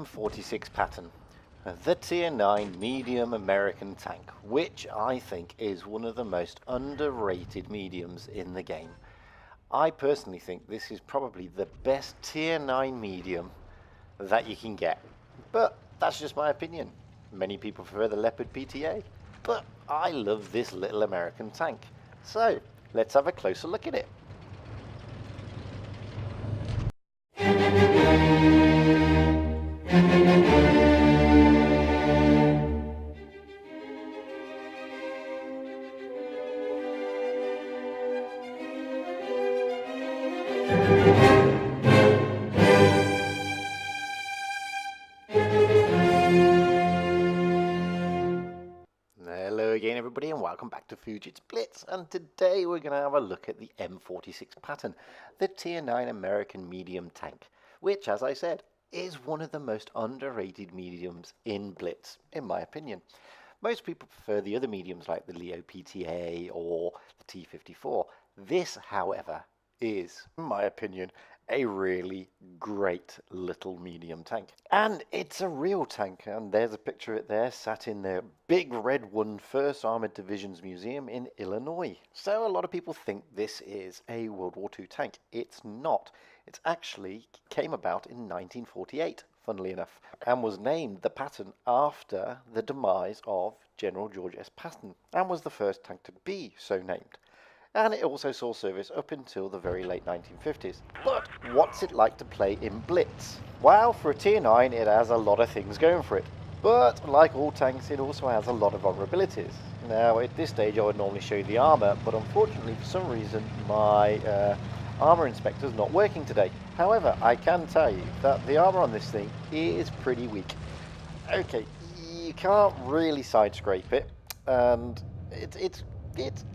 M46 Patton, the Tier 9 medium American tank, which I think is one of the most underrated mediums in the game. I personally think this is probably the best Tier 9 medium that you can get, but that's just my opinion. Many people prefer the Leopard PTA, but I love this little American tank. So let's have a closer look at it. Hello again everybody and welcome back to Fujit's Blitz, and today we're going to have a look at the M46 Patton, the Tier 9 American medium tank, which, as I said, is one of the most underrated mediums in Blitz, in my opinion. Most people prefer the other mediums like the Leo PTA or the T54. This, however, is, in my opinion, a really great little medium tank. And it's a real tank, and there's a picture of it there, sat in the big red one 1st Armored Divisions Museum in Illinois. So a lot of people think this is a World War II tank. It's not. It actually came about in 1948, funnily enough, and was named the Patton after the demise of General George S. Patton, and was the first tank to be so named. And it also saw service up until the very late 1950s. But what's it like to play in Blitz? Well, for a Tier 9 it has a lot of things going for it, but like all tanks it also has a lot of vulnerabilities. Now at this stage I would normally show you the armour, but unfortunately for some reason my armour inspector is not working today. However, I can tell you that the armour on this thing is pretty weak. Okay, you can't really side scrape it, and it's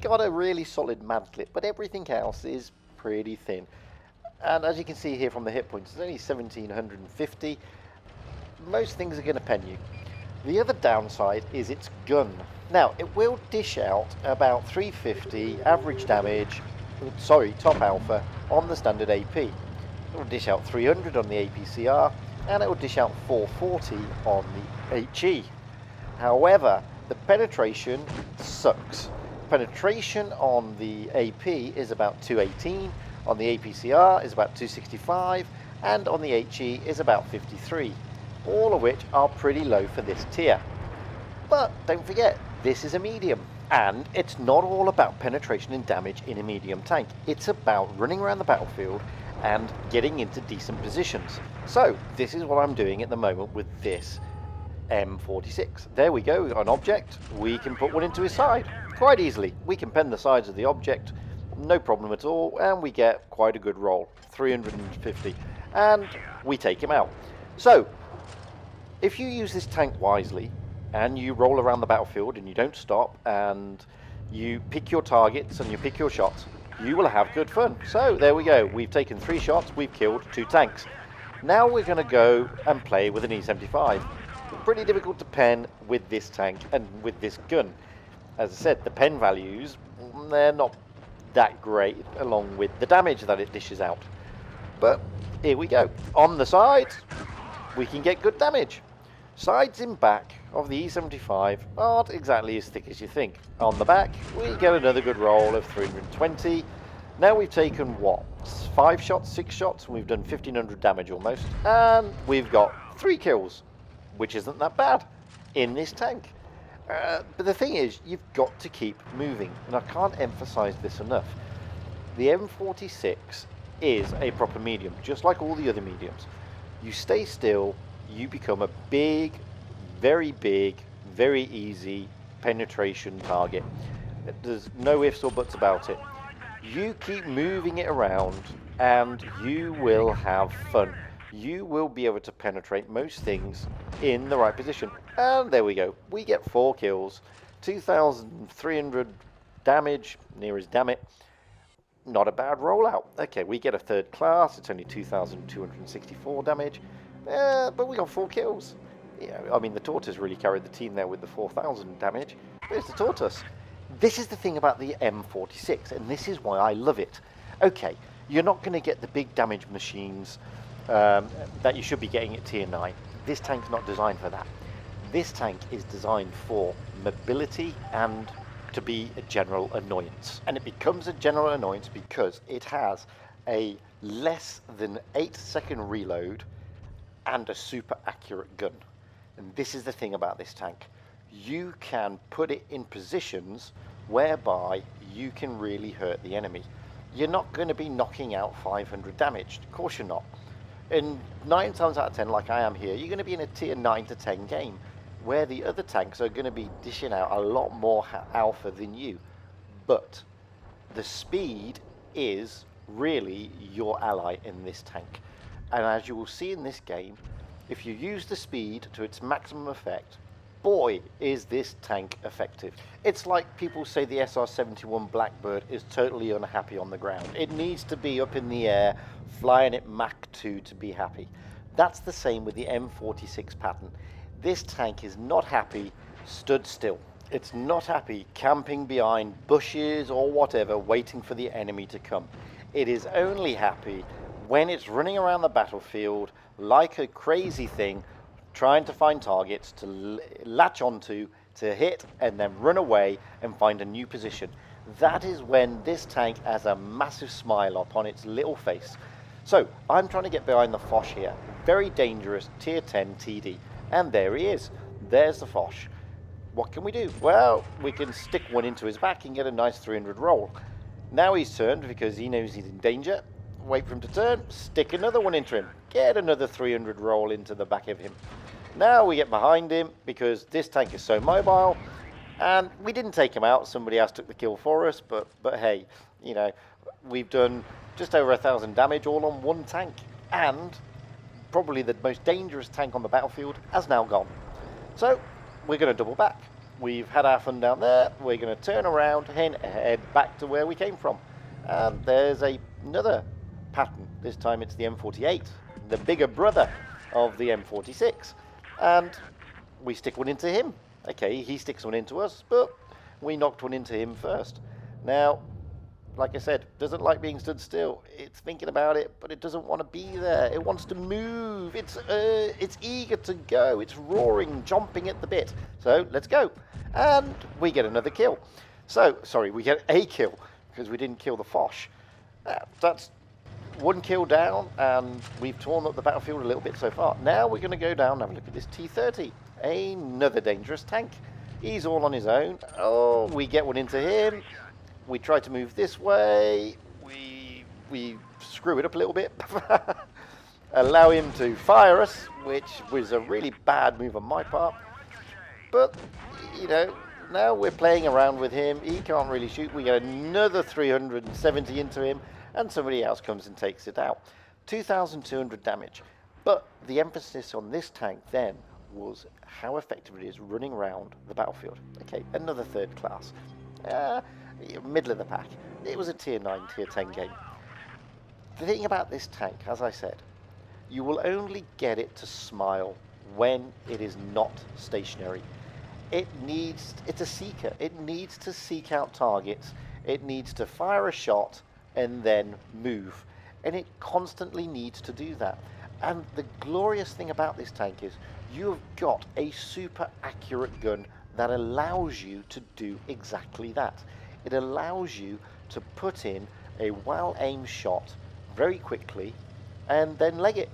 got a really solid mad clip, but everything else is pretty thin. And as you can see here from the hit points, it's only 1750. Most things are going to pen you. The other downside is its gun. Now, it will dish out about 350 average damage, top alpha, on the standard AP. It will dish out 300 on the APCR, and it will dish out 440 on the HE. However, the penetration sucks. Penetration on the AP is about 218, on the APCR is about 265, and on the HE is about 53, all of which are pretty low for this tier. But don't forget, this is a medium, and it's not all about penetration and damage in a medium tank. It's about running around the battlefield and getting into decent positions. So this is what I'm doing at the moment with this M46. There we go, we've got an object, we can put one into his side quite easily. We can pen the sides of the object, no problem at all, and we get quite a good roll, 350, and we take him out. So if you use this tank wisely and you roll around the battlefield and you don't stop and you pick your targets and you pick your shots, you will have good fun. So there we go, we've taken 3 shots, we've killed 2 tanks. Now we're going to go and play with an E75. Pretty difficult to pen with this tank and with this gun. As I said, the pen values, they're not that great along with the damage that it dishes out. But here we go. On the sides, we can get good damage. Sides in back of the E75 aren't exactly as thick as you think. On the back, we get another good roll of 320. Now we've taken, what, 5 shots, 6 shots, and we've done 1500 damage almost. And we've got 3 kills, which isn't that bad in this tank. But the thing is, you've got to keep moving, and I can't emphasize this enough. The M46 is a proper medium, just like all the other mediums. You stay still, you become a big, very easy penetration target. There's no ifs or buts about it. You keep moving it around and you will have fun. You will be able to penetrate most things in the right position. And there we go. We get 4 kills, 2,300 damage, near as damn it. Not a bad rollout. Okay, we get a 3rd class. It's only 2,264 damage. But we got 4 kills. Yeah, I mean, the Tortoise really carried the team there with the 4,000 damage. Where's the Tortoise? This is the thing about the M46, and this is why I love it. Okay, you're not going to get the big damage machines that you should be getting at Tier 9. This tank's not designed for that. This tank is designed for mobility and to be a general annoyance. And it becomes a general annoyance because it has a less than 8-second reload and a super accurate gun. And this is the thing about this tank. You can put it in positions whereby you can really hurt the enemy. You're not going to be knocking out 500 damage. Of course you're not. And 9 times out of 10, like I am here, you're going to be in a tier 9 to 10 game where the other tanks are going to be dishing out a lot more alpha than you. But the speed is really your ally in this tank. And as you will see in this game, if you use the speed to its maximum effect, boy, is this tank effective. It's like people say the SR-71 Blackbird is totally unhappy on the ground. It needs to be up in the air, flying at Mach 2 to be happy. That's the same with the M46 Patton. This tank is not happy stood still. It's not happy camping behind bushes or whatever, waiting for the enemy to come. It is only happy when it's running around the battlefield like a crazy thing, trying to find targets to latch onto, to hit, and then run away and find a new position. That is when this tank has a massive smile upon its little face. So I'm trying to get behind the Foch here. Very dangerous tier 10 TD. And there he is. There's the Foch. What can we do? Well, we can stick one into his back and get a nice 300 roll. Now he's turned because he knows he's in danger. Wait for him to turn, stick another one into him. Get another 300 roll into the back of him. Now we get behind him because this tank is so mobile. And we didn't take him out. Somebody else took the kill for us. But hey, you know, we've done just over 1,000 damage all on one tank. And probably the most dangerous tank on the battlefield has now gone. So we're going to double back. We've had our fun down there. We're going to turn around and head back to where we came from. And there's another Patton. This time it's the M48, the bigger brother of the M46. And we stick one into him. Okay, he sticks one into us, but we knocked one into him first. Now, like I said, doesn't like being stood still. It's thinking about it, but it doesn't want to be there. It wants to move. It's eager to go. It's roaring, jumping at the bit. So let's go. And we get another kill. So, sorry, we get a kill because we didn't kill the Foch. That's one kill down, and we've torn up the battlefield a little bit so far. Now we're going to go down and have a look at this T-30. Another dangerous tank. He's all on his own. Oh, we get one into him. We try to move this way. We screw it up a little bit. Allow him to fire us, which was a really bad move on my part. But, you know, now we're playing around with him. He can't really shoot. We get another 370 into him, and somebody else comes and takes it out. 2,200 damage. But the emphasis on this tank then was how effective it is running around the battlefield. Okay, another third class. Middle of the pack. It was a tier 9, tier 10 game. The thing about this tank, as I said, you will only get it to smile when it is not stationary. It's a seeker. It needs to seek out targets. It needs to fire a shot and then move. And it constantly needs to do that. And the glorious thing about this tank is you've got a super accurate gun that allows you to do exactly that. It allows you to put in a well-aimed shot very quickly and then leg it.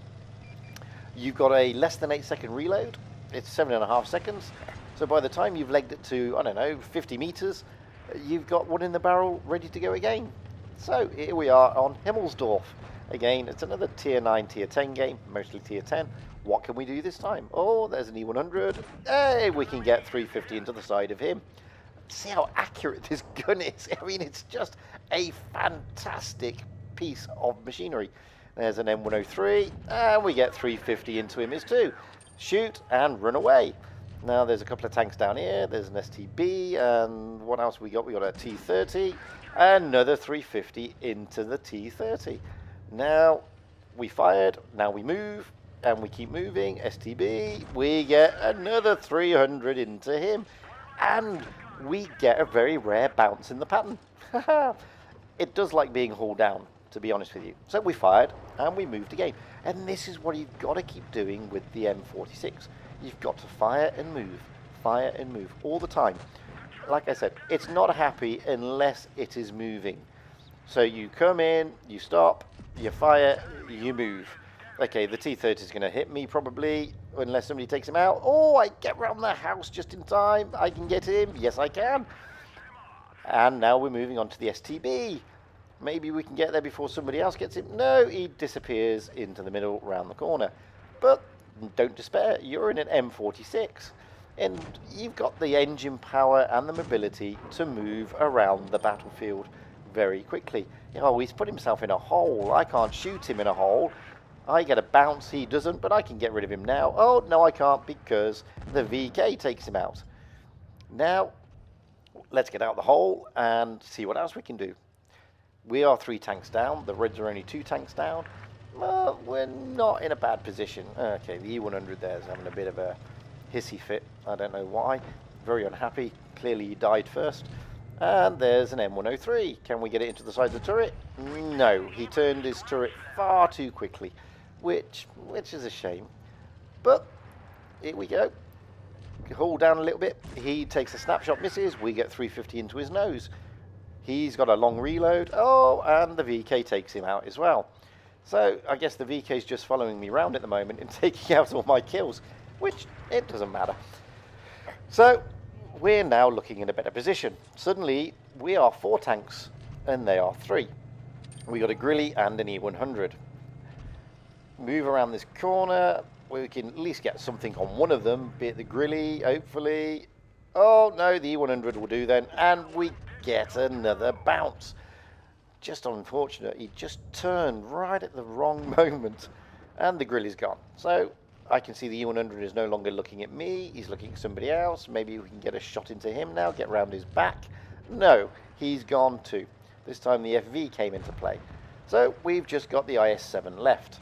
You've got a less than 8-second reload. It's 7.5 seconds. So by the time you've legged it to, I don't know, 50 meters, you've got one in the barrel ready to go again. So here we are on Himmelsdorf. Again, it's another tier 9, tier 10 game, mostly tier 10. What can we do this time? Oh, there's an E100. Hey, we can get 350 into the side of him. See how accurate this gun is. I mean, it's just a fantastic piece of machinery. There's an M103, and we get 350 into him as too. Shoot and run away. Now there's a couple of tanks down here. There's an STB, and what else we got? We got a T30, another 350 into the T30. Now we fired. Now we move, and we keep moving. STB, we get another 300 into him, and we get a very rare bounce in the Patton. It does like being hauled down. to be honest with you. So we fired and we moved again. And this is what you've got to keep doing with the M46. You've got to fire and move all the time. Like I said, it's not happy unless it is moving. So you come in, you stop, you fire, you move. Okay, the T-30 is going to hit me probably, unless somebody takes him out. Oh, I get around the house just in time. I can get him. Yes, I can. And now we're moving on to the STB. Maybe we can get there before somebody else gets him. No, he disappears into the middle, round the corner. But don't despair. You're in an M46. And you've got the engine power and the mobility to move around the battlefield very quickly. Oh, he's put himself in a hole. I can't shoot him in a hole. I get a bounce, he doesn't, but I can get rid of him now. Oh, no, I can't because the VK takes him out. Now, let's get out the hole and see what else we can do. We are 3 tanks down. The Reds are only 2 tanks down. Well, we're not in a bad position. Okay, the E100 there is having a bit of a hissy fit. I don't know why. Very unhappy. Clearly he died first. And there's an M103. Can we get it into the side of the turret? No, he turned his turret far too quickly, which is a shame. But here we go. Hold down a little bit. He takes a snapshot, misses. We get 350 into his nose. He's got a long reload. Oh, and the VK takes him out as well. So I guess the VK is just following me around at the moment and taking out all my kills, which it doesn't matter. So we're now looking in a better position. Suddenly, we are 4 tanks, and they are 3. We got a Grilly and an E100. Move around this corner. We can at least get something on one of them, be it the Grilly, hopefully. Oh, no, the E100 will do then. And we get another bounce. Just unfortunate. He just turned right at the wrong moment, and the Grilly's gone. So I can see the E100 is no longer looking at me. He's looking at somebody else. Maybe we can get a shot into him now, get round his back. No, he's gone too. This time the FV came into play. So we've just got the IS-7 left.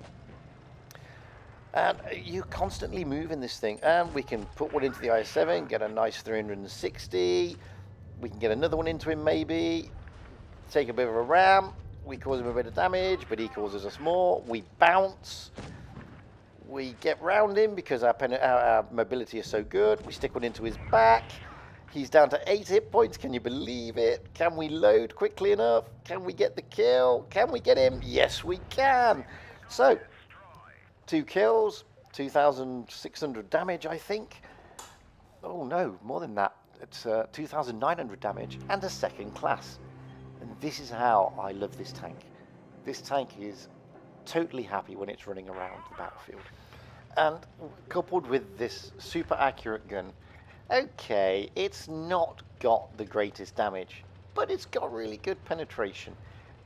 And you constantly move in this thing. And we can put one into the IS-7, get a nice 360. We can get another one into him maybe. Take a bit of a ram. We cause him a bit of damage, but he causes us more. We bounce. We get round him because our mobility is so good. We stick one into his back. He's down to 8 hit points. Can you believe it? Can we load quickly enough? Can we get the kill? Can we get him? Yes, we can. So, 2 kills, 2,600 damage, I think. Oh, no, more than that. It's 2,900 damage and a second class. And this is how I love this tank. This tank is totally happy when it's running around the battlefield. And coupled with this super accurate gun, okay, it's not got the greatest damage, but it's got really good penetration.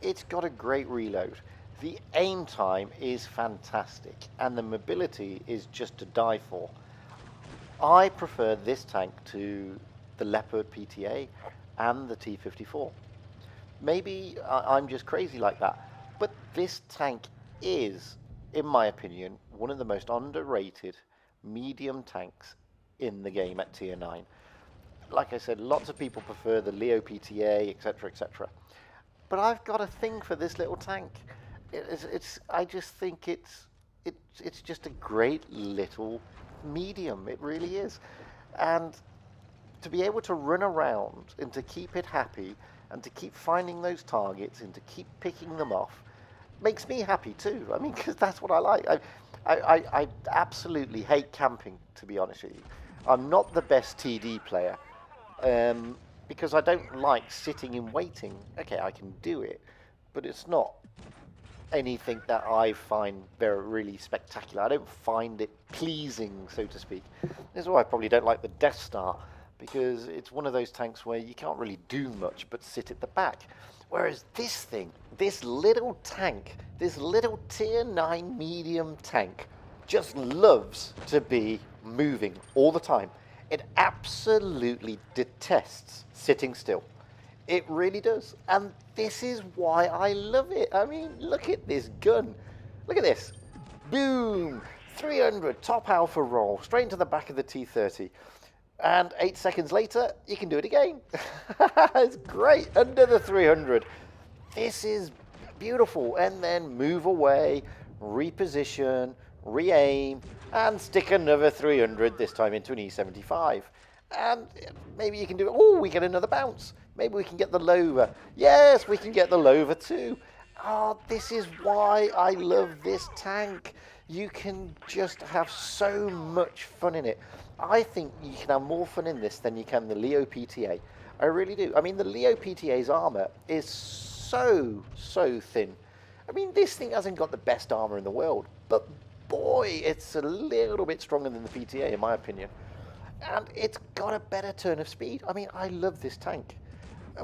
It's got a great reload. The aim time is fantastic, and the mobility is just to die for. I prefer this tank to the Leopard PTA and the T-54. Maybe I'm just crazy like that, but this tank is, in my opinion, one of the most underrated medium tanks in the game at tier 9. Like I said, lots of people prefer the Leo PTA, etc., etc. But I've got a thing for this little tank. I just think it's just a great little medium. It really is. And to be able to run around and to keep it happy and to keep finding those targets and to keep picking them off makes me happy too. I mean, because that's what I like. I absolutely hate camping, to be honest with you. I'm not the best TD player because I don't like sitting and waiting. Okay, I can do it, but it's not anything that I find really spectacular. I don't find it pleasing, so to speak. This is why I probably don't like the Death Star, because it's one of those tanks where you can't really do much but sit at the back. Whereas this thing, this little tank, this little tier 9 medium tank just loves to be moving all the time. It absolutely detests sitting still. It really does. And this is why I love it. I mean, look at this gun. Look at this. Boom! 300 top alpha roll straight into the back of the T-30. And 8 seconds later, you can do it again. It's great. Under the 300. This is beautiful, and then move away, reposition, re-aim, and stick another 300, this time into an E75. And maybe you can do it. Oh, we get another bounce. Maybe we can get the Lover. Yes, we can get the Lover too. Oh, this is why I love this tank. You can just have so much fun in it. I think you can have more fun in this than you can the Leo PTA. I really do. I mean, the Leo PTA's armor is so thin. I mean, this thing hasn't got the best armor in the world, but boy, it's a little bit stronger than the PTA in my opinion. And it's got a better turn of speed. I mean, I love this tank.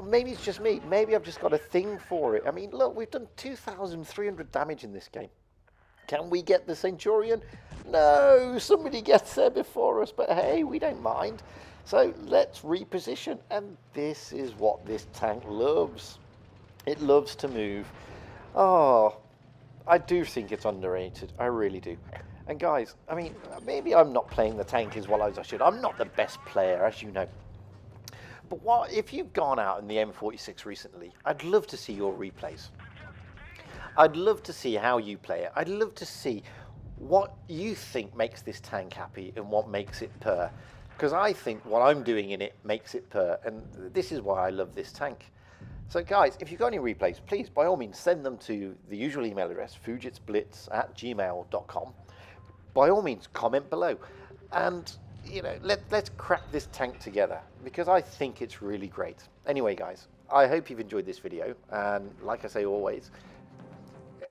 Maybe it's just me. Maybe I've just got a thing for it. I mean, look, we've done 2,300 damage in this game. Can we get the Centurion? No, somebody gets there before us, but hey, we don't mind. So let's reposition. And this is what this tank loves. It loves to move. Oh, I do think it's underrated. I really do. And guys, I mean, maybe I'm not playing the tank as well as I should. I'm not the best player, as you know. But what if you've gone out in the M46 recently, I'd love to see your replays. I'd love to see how you play it. I'd love to see what you think makes this tank happy and what makes it purr. Because I think what I'm doing in it makes it purr. And this is why I love this tank. So guys, if you've got any replays, please, by all means, send them to the usual email address, fujitsblitz@gmail.com. By all means, comment below. And, you know, let's crack this tank together, because I think it's really great. Anyway, guys, I hope you've enjoyed this video. And like I say always,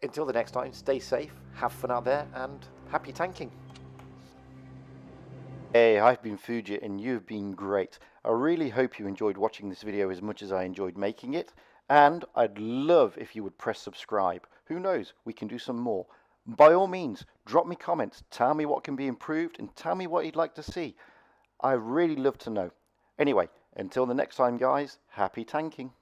until the next time, stay safe, have fun out there, and happy tanking. Hey, I've been Fujit and you've been great. I really hope you enjoyed watching this video as much as I enjoyed making it. And I'd love if you would press subscribe. Who knows, we can do some more. By all means, drop me comments, tell me what can be improved, and tell me what you'd like to see. I really love to know. Anyway, until the next time, guys, happy tanking.